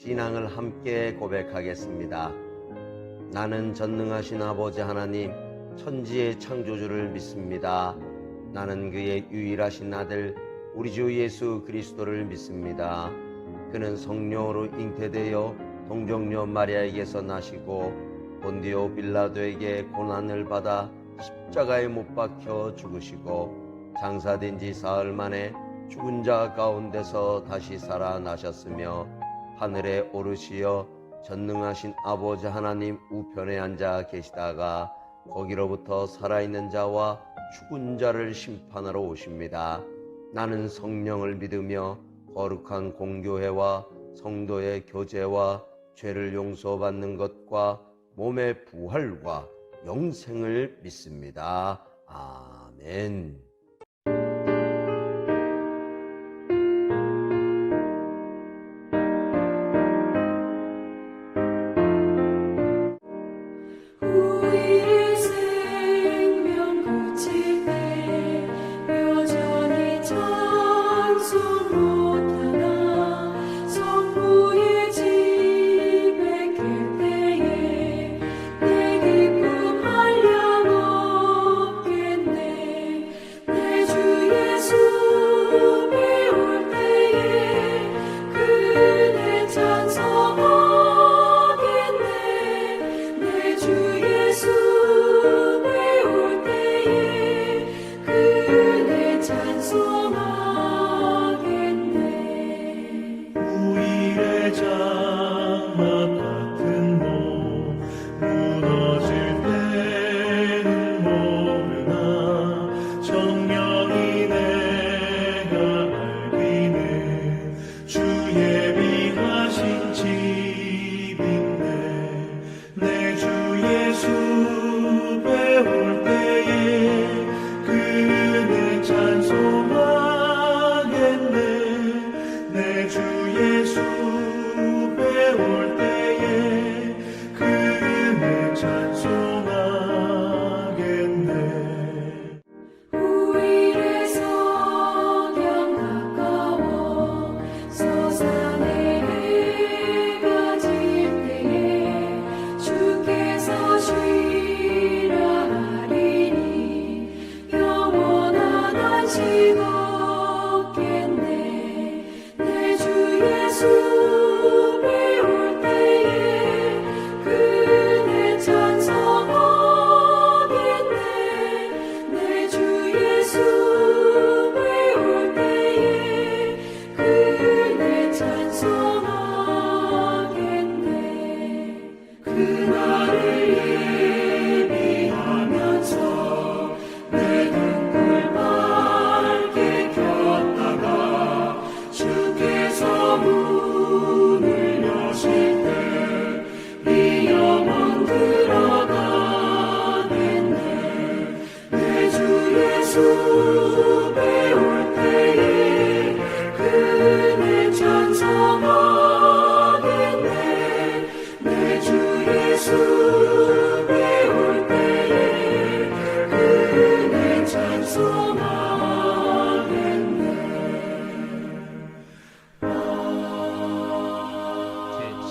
신앙을 함께 고백하겠습니다. 나는 전능하신 아버지 하나님, 천지의 창조주를 믿습니다. 나는 그의 유일하신 아들 우리 주 예수 그리스도를 믿습니다. 그는 성령으로 잉태되어 동정녀 마리아에게서 나시고 본디오 빌라도에게 고난을 받아 십자가에 못 박혀 죽으시고 장사된 지 사흘 만에 죽은 자 가운데서 다시 살아나셨으며 하늘에 오르시어 전능하신 아버지 하나님 우편에 앉아 계시다가 거기로부터 살아있는 자와 죽은 자를 심판하러 오십니다. 나는 성령을 믿으며 거룩한 공교회와 성도의 교제와 죄를 용서받는 것과 몸의 부활과 영생을 믿습니다. 아멘.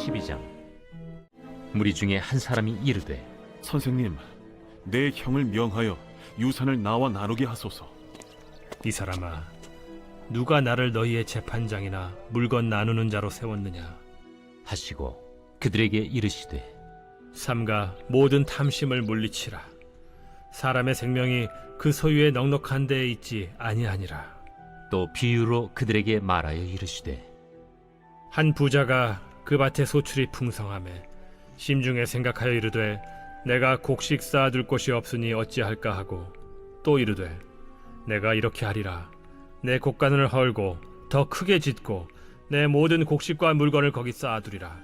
제12장. 무리 중에 한 사람이 이르되, 선생님, 내 형을 명하여 유산을 나와 나누게 하소서. 이 사람아, 누가 나를 너희의 재판장이나 물건 나누는 자로 세웠느냐 하시고 그들에게 이르시되, 삼가 모든 탐심을 물리치라. 사람의 생명이 그 소유의 넉넉한 데에 있지 아니하니라. 또 비유로 그들에게 말하여 이르시되, 한 부자가 그 밭에 소출이 풍성하매 심중에 생각하여 이르되 내가 곡식 쌓아둘 곳이 없으니 어찌할까 하고, 또 이르되 내가 이렇게 하리라. 내 곡간을 헐고 더 크게 짓고 내 모든 곡식과 물건을 거기 쌓아두리라.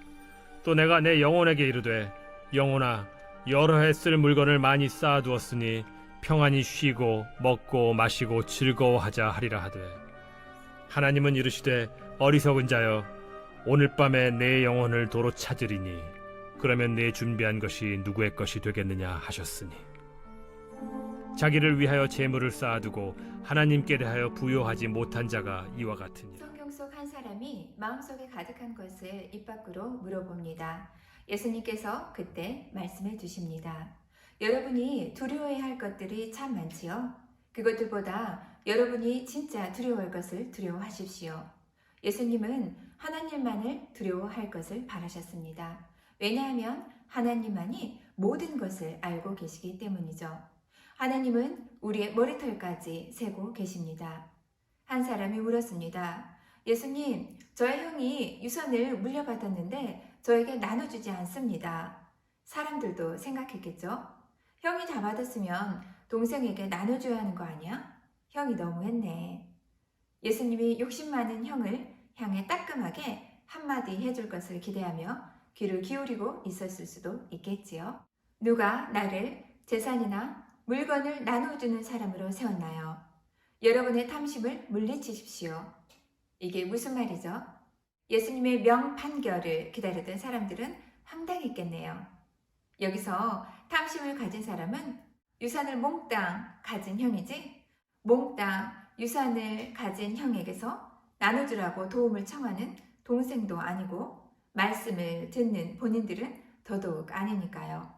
또 내가 내 영혼에게 이르되, 영혼아, 여러 해 쓸 물건을 많이 쌓아두었으니 평안히 쉬고 먹고 마시고 즐거워하자 하리라 하되, 하나님은 이르시되, 어리석은 자여, 오늘 밤에 내 영혼을 도로 찾으리니 그러면 내 준비한 것이 누구의 것이 되겠느냐 하셨으니, 자기를 위하여 재물을 쌓아두고 하나님께 대하여 부요하지 못한 자가 이와 같으니라. 속 한 사람이 마음속에 가득한 것을 입 밖으로 물어봅니다. 예수님께서 그때 말씀해 주십니다. 여러분이 두려워해야 할 것들이 참 많지요? 그것들보다 여러분이 진짜 두려워할 것을 두려워하십시오. 예수님은 하나님만을 두려워할 것을 바라셨습니다. 왜냐하면 하나님만이 모든 것을 알고 계시기 때문이죠. 하나님은 우리의 머리털까지 세고 계십니다. 한 사람이 물었습니다. 예수님, 저의 형이 유산을 물려받았는데 저에게 나눠주지 않습니다. 사람들도 생각했겠죠? 형이 다 받았으면 동생에게 나눠줘야 하는 거 아니야? 형이 너무했네. 예수님이 욕심 많은 형을 향해 따끔하게 한마디 해줄 것을 기대하며 귀를 기울이고 있었을 수도 있겠지요. 누가 나를 재산이나 물건을 나눠주는 사람으로 세웠나요? 여러분의 탐심을 물리치십시오. 이게 무슨 말이죠? 예수님의 명판결을 기다리던 사람들은 황당했겠네요. 여기서 탐심을 가진 사람은 유산을 몽땅 가진 형이지 몽땅 유산을 가진 형에게서 나눠주라고 도움을 청하는 동생도 아니고 말씀을 듣는 본인들은 더더욱 아니니까요.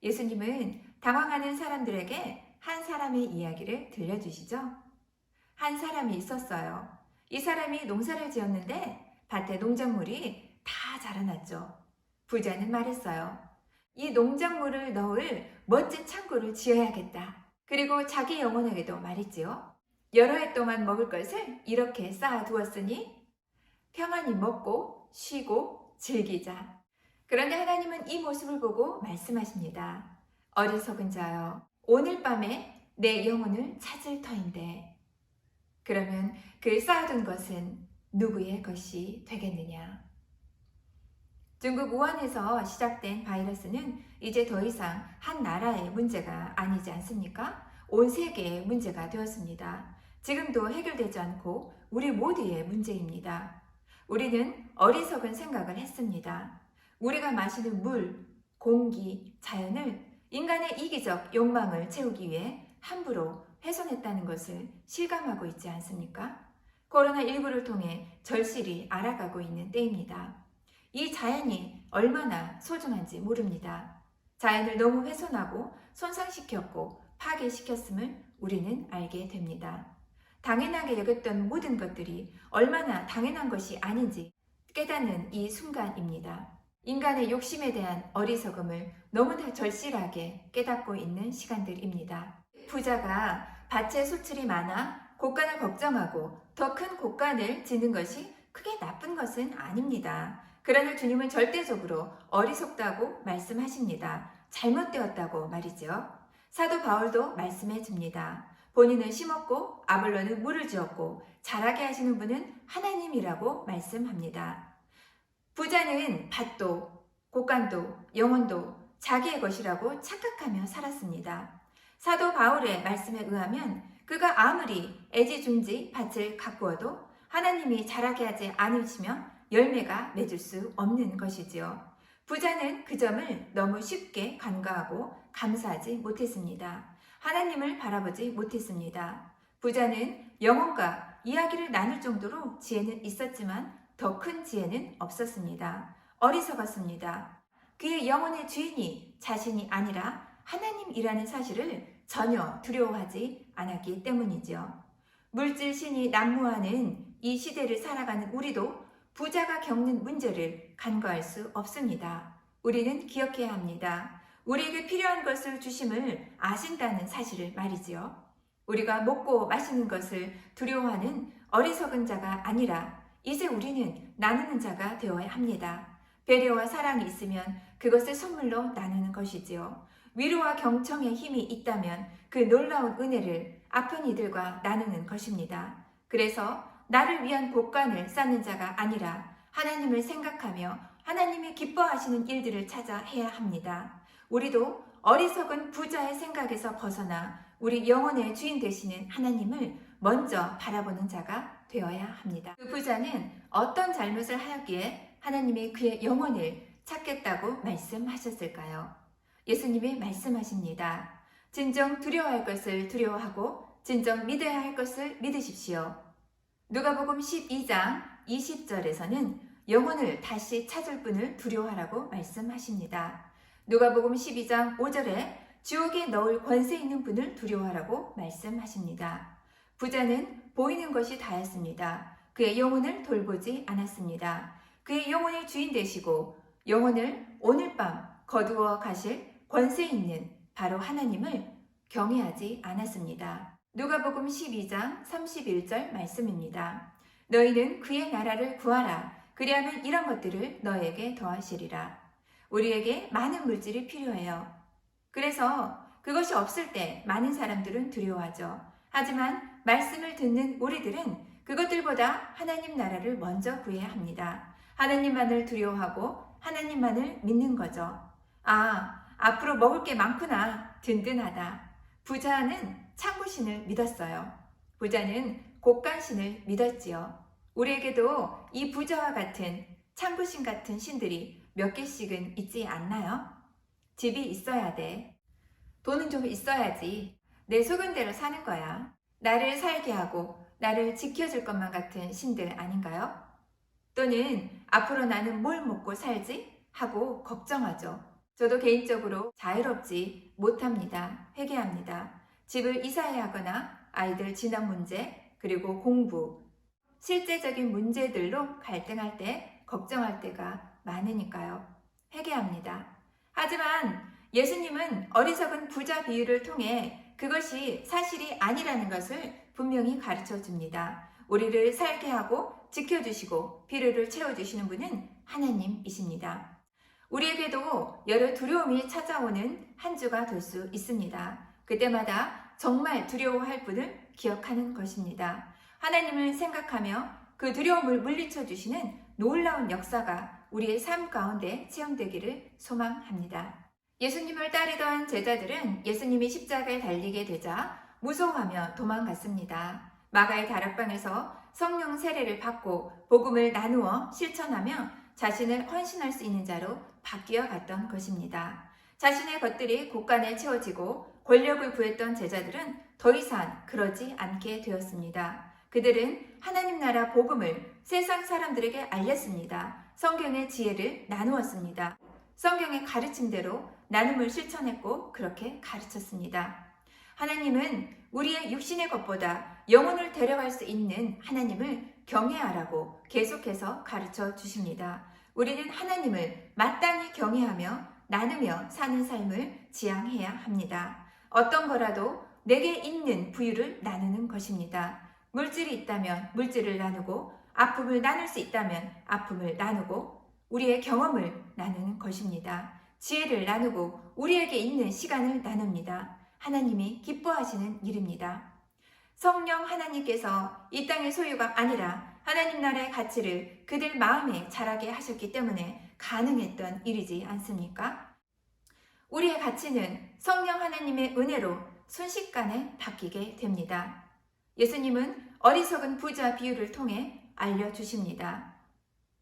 예수님은 당황하는 사람들에게 한 사람의 이야기를 들려주시죠. 한 사람이 있었어요. 이 사람이 농사를 지었는데 밭에 농작물이 다 자라났죠. 부자는 말했어요. 이 농작물을 넣을 멋진 창고를 지어야겠다. 그리고 자기 영혼에게도 말했지요. 여러 해 동안 먹을 것을 이렇게 쌓아두었으니 평안히 먹고 쉬고 즐기자. 그런데 하나님은 이 모습을 보고 말씀하십니다. 어리석은 자여, 오늘 밤에 내 영혼을 찾을 터인데 그러면 그 쌓아둔 것은 누구의 것이 되겠느냐? 중국 우한에서 시작된 바이러스는 이제 더 이상 한 나라의 문제가 아니지 않습니까? 온 세계의 문제가 되었습니다. 지금도 해결되지 않고 우리 모두의 문제입니다. 우리는 어리석은 생각을 했습니다. 우리가 마시는 물, 공기, 자연을 인간의 이기적 욕망을 채우기 위해 함부로 훼손했다는 것을 실감하고 있지 않습니까? 코로나19를 통해 절실히 알아가고 있는 때입니다. 이 자연이 얼마나 소중한지 모릅니다. 자연을 너무 훼손하고 손상시켰고 파괴시켰음을 우리는 알게 됩니다. 당연하게 여겼던 모든 것들이 얼마나 당연한 것이 아닌지 깨닫는 이 순간입니다. 인간의 욕심에 대한 어리석음을 너무나 절실하게 깨닫고 있는 시간들입니다. 부자가 밭에 소출이 많아 곡간을 걱정하고 더 큰 곡간을 짓는 것이 크게 나쁜 것은 아닙니다. 그러나 주님은 절대적으로 어리석다고 말씀하십니다. 잘못되었다고 말이죠. 사도 바울도 말씀해 줍니다. 본인은 심었고 아볼로는 물을 주었고 자라게 하시는 분은 하나님이라고 말씀합니다. 부자는 밭도 곡간도 영혼도 자기의 것이라고 착각하며 살았습니다. 사도 바울의 말씀에 의하면 그가 아무리 애지중지 밭을 가꾸어도 하나님이 자라게 하지 않으시면 열매가 맺을 수 없는 것이지요. 부자는 그 점을 너무 쉽게 간과하고 감사하지 못했습니다. 하나님을 바라보지 못했습니다. 부자는 영혼과 이야기를 나눌 정도로 지혜는 있었지만 더 큰 지혜는 없었습니다. 어리석었습니다. 그의 영혼의 주인이 자신이 아니라 하나님이라는 사실을 전혀 두려워하지 않았기 때문이죠. 물질 신이 난무하는 이 시대를 살아가는 우리도 부자가 겪는 문제를 간과할 수 없습니다. 우리는 기억해야 합니다. 우리에게 필요한 것을 주심을 아신다는 사실을 말이지요. 우리가 먹고 마시는 것을 두려워하는 어리석은 자가 아니라 이제 우리는 나누는 자가 되어야 합니다. 배려와 사랑이 있으면 그것을 선물로 나누는 것이지요. 위로와 경청의 힘이 있다면 그 놀라운 은혜를 아픈 이들과 나누는 것입니다. 그래서 나를 위한 곡간을 쌓는 자가 아니라 하나님을 생각하며 하나님이 기뻐하시는 일들을 찾아 해야 합니다. 우리도 어리석은 부자의 생각에서 벗어나 우리 영혼의 주인 되시는 하나님을 먼저 바라보는 자가 되어야 합니다. 그 부자는 어떤 잘못을 하였기에 하나님이 그의 영혼을 찾겠다고 말씀하셨을까요? 예수님이 말씀하십니다. 진정 두려워할 것을 두려워하고 진정 믿어야 할 것을 믿으십시오. 누가복음 12장 20절에서는 영혼을 다시 찾을 분을 두려워하라고 말씀하십니다. 누가복음 12장 5절에 지옥에 넣을 권세 있는 분을 두려워하라고 말씀하십니다. 부자는 보이는 것이 다였습니다. 그의 영혼을 돌보지 않았습니다. 그의 영혼의 주인 되시고 영혼을 오늘 밤 거두어 가실 권세 있는 바로 하나님을 경외하지 않았습니다. 누가복음 12장 31절 말씀입니다. 너희는 그의 나라를 구하라. 그리하면 이런 것들을 너에게 더하시리라. 우리에게 많은 물질이 필요해요. 그래서 그것이 없을 때 많은 사람들은 두려워하죠. 하지만 말씀을 듣는 우리들은 그것들보다 하나님 나라를 먼저 구해야 합니다. 하나님만을 두려워하고 하나님만을 믿는 거죠. 앞으로 먹을 게 많구나. 든든하다. 부자는 창구신을 믿었어요. 부자는 곡간신을 믿었지요. 우리에게도 이 부자와 같은 창구신 같은 신들이 몇 개씩은 있지 않나요? 집이 있어야 돼. 돈은 좀 있어야지. 내 소견대로 사는 거야. 나를 살게 하고 나를 지켜줄 것만 같은 신들 아닌가요? 또는 앞으로 나는 뭘 먹고 살지? 하고 걱정하죠. 저도 개인적으로 자유롭지 못합니다. 회개합니다. 집을 이사해야 하거나 아이들 진학 문제, 그리고 공부, 실제적인 문제들로 갈등할 때, 걱정할 때가 많으니까요. 회개합니다. 하지만 예수님은 어리석은 부자 비유를 통해 그것이 사실이 아니라는 것을 분명히 가르쳐 줍니다. 우리를 살게 하고 지켜주시고 필요를 채워주시는 분은 하나님이십니다. 우리에게도 여러 두려움이 찾아오는 한 주가 될 수 있습니다. 그때마다 정말 두려워할 분을 기억하는 것입니다. 하나님을 생각하며 그 두려움을 물리쳐 주시는 놀라운 역사가 우리의 삶 가운데 체험되기를 소망합니다. 예수님을 따르던 제자들은 예수님이 십자가에 달리게 되자 무서워하며 도망갔습니다. 마가의 다락방에서 성령 세례를 받고 복음을 나누어 실천하며 자신을 헌신할 수 있는 자로 바뀌어 갔던 것입니다. 자신의 것들이 곳간에 채워지고 권력을 구했던 제자들은 더 이상 그러지 않게 되었습니다. 그들은 하나님 나라 복음을 세상 사람들에게 알렸습니다. 성경의 지혜를 나누었습니다. 성경의 가르침대로 나눔을 실천했고 그렇게 가르쳤습니다. 하나님은 우리의 육신의 것보다 영혼을 데려갈 수 있는 하나님을 경외하라고 계속해서 가르쳐 주십니다. 우리는 하나님을 마땅히 경외하며 나누며 사는 삶을 지향해야 합니다. 어떤 거라도 내게 있는 부유를 나누는 것입니다. 물질이 있다면 물질을 나누고 아픔을 나눌 수 있다면 아픔을 나누고 우리의 경험을 나누는 것입니다. 지혜를 나누고 우리에게 있는 시간을 나눕니다. 하나님이 기뻐하시는 일입니다. 성령 하나님께서 이 땅의 소유가 아니라 하나님 나라의 가치를 그들 마음에 자라게 하셨기 때문에 가능했던 일이지 않습니까? 우리의 가치는 성령 하나님의 은혜로 순식간에 바뀌게 됩니다. 예수님은 어리석은 부자 비유를 통해 알려주십니다.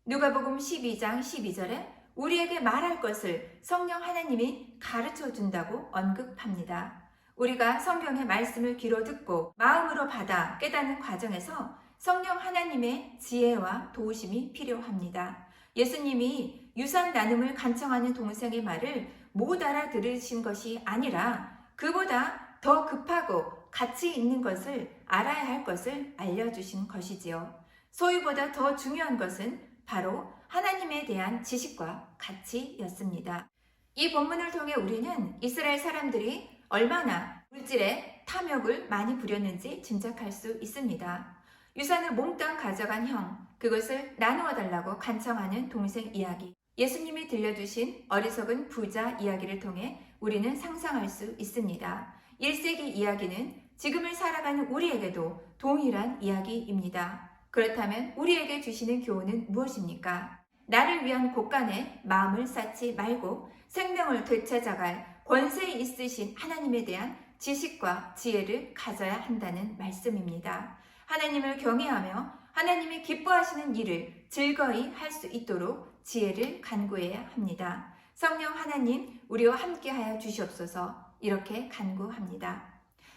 누가복음 12장 12절에 우리에게 말할 것을 성령 하나님이 가르쳐 준다고 언급합니다. 우리가 성경의 말씀을 귀로 듣고 마음으로 받아 깨닫는 과정에서 성령 하나님의 지혜와 도우심이 필요합니다. 예수님이 유산 나눔을 간청하는 동생의 말을 못 알아들으신 것이 아니라 그보다 더 급하고 가치 있는 것을 알아야 할 것을 알려주신 것이지요. 소유보다 더 중요한 것은 바로 하나님에 대한 지식과 가치였습니다. 이 본문을 통해 우리는 이스라엘 사람들이 얼마나 물질에 탐욕을 많이 부렸는지 짐작할 수 있습니다. 유산을 몽땅 가져간 형, 그것을 나누어 달라고 간청하는 동생 이야기, 예수님이 들려주신 어리석은 부자 이야기를 통해 우리는 상상할 수 있습니다. 1세기 이야기는 지금을 살아가는 우리에게도 동일한 이야기입니다. 그렇다면 우리에게 주시는 교훈은 무엇입니까? 나를 위한 곳간에 마음을 쌓지 말고 생명을 되찾아갈 권세 있으신 하나님에 대한 지식과 지혜를 가져야 한다는 말씀입니다. 하나님을 경외하며 하나님이 기뻐하시는 일을 즐거이 할 수 있도록 지혜를 간구해야 합니다. 성령 하나님, 우리와 함께하여 주시옵소서. 이렇게 간구합니다.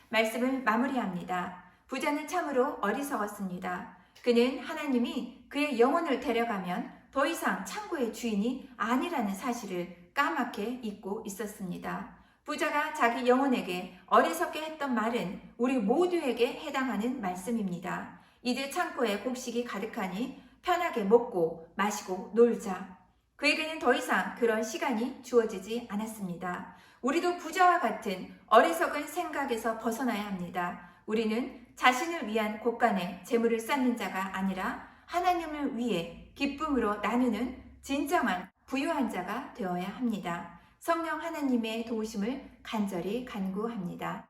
말씀을 마무리합니다. 부자는 참으로 어리석었습니다. 그는 하나님이 그의 영혼을 데려가면 더 이상 창고의 주인이 아니라는 사실을 까맣게 잊고 있었습니다. 부자가 자기 영혼에게 어리석게 했던 말은 우리 모두에게 해당하는 말씀입니다. 이제 창고에 곡식이 가득하니 편하게 먹고 마시고 놀자. 그에게는 더 이상 그런 시간이 주어지지 않았습니다. 우리도 부자와 같은 어리석은 생각에서 벗어나야 합니다. 우리는 자신을 위한 곳간에 재물을 쌓는 자가 아니라 하나님을 위해 기쁨으로 나누는 진정한 부유한 자가 되어야 합니다. 성령 하나님의 도우심을 간절히 간구합니다.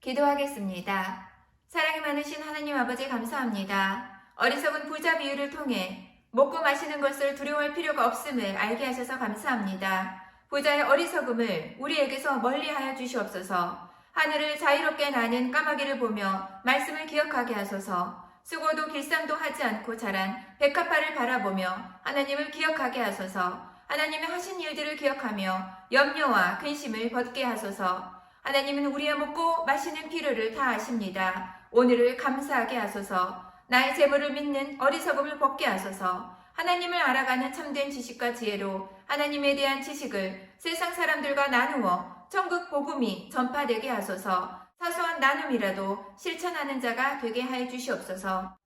기도하겠습니다. 사랑이 많으신 하나님 아버지 감사합니다. 어리석은 부자 비유를 통해 먹고 마시는 것을 두려워할 필요가 없음을 알게 하셔서 감사합니다. 부자의 어리석음을 우리에게서 멀리하여 주시옵소서. 하늘을 자유롭게 나는 까마귀를 보며 말씀을 기억하게 하소서. 수고도 길쌈도 하지 않고 자란 백합화를 바라보며 하나님을 기억하게 하소서. 하나님의 하신 일들을 기억하며 염려와 근심을 벗게 하소서. 하나님은 우리의 먹고 마시는 필요를 다 아십니다. 오늘을 감사하게 하소서. 나의 재물을 믿는 어리석음을 벗게 하소서. 하나님을 알아가는 참된 지식과 지혜로 하나님에 대한 지식을 세상 사람들과 나누어 천국 복음이 전파되게 하소서. 사소한 나눔이라도 실천하는 자가 되게 하여 주시옵소서.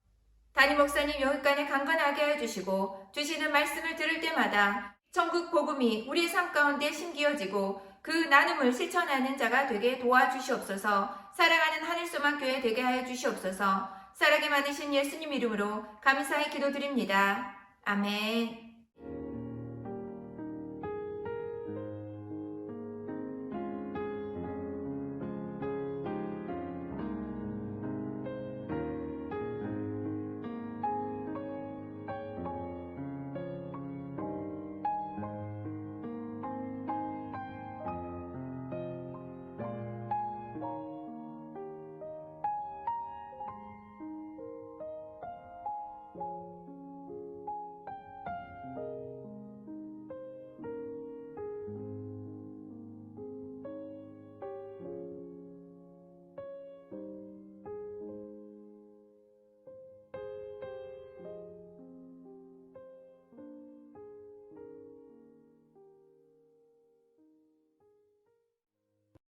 담임 목사님 영육간에 강건하게 하여 주시고 주시는 말씀을 들을 때마다 천국 복음이 우리의 삶 가운데 심기어지고 그 나눔을 실천하는 자가 되게 도와주시옵소서. 살아가는 하늘소망교회 되게 하여 주시옵소서. 살아계 많으신 예수님 이름으로 감사히 기도드립니다. 아멘.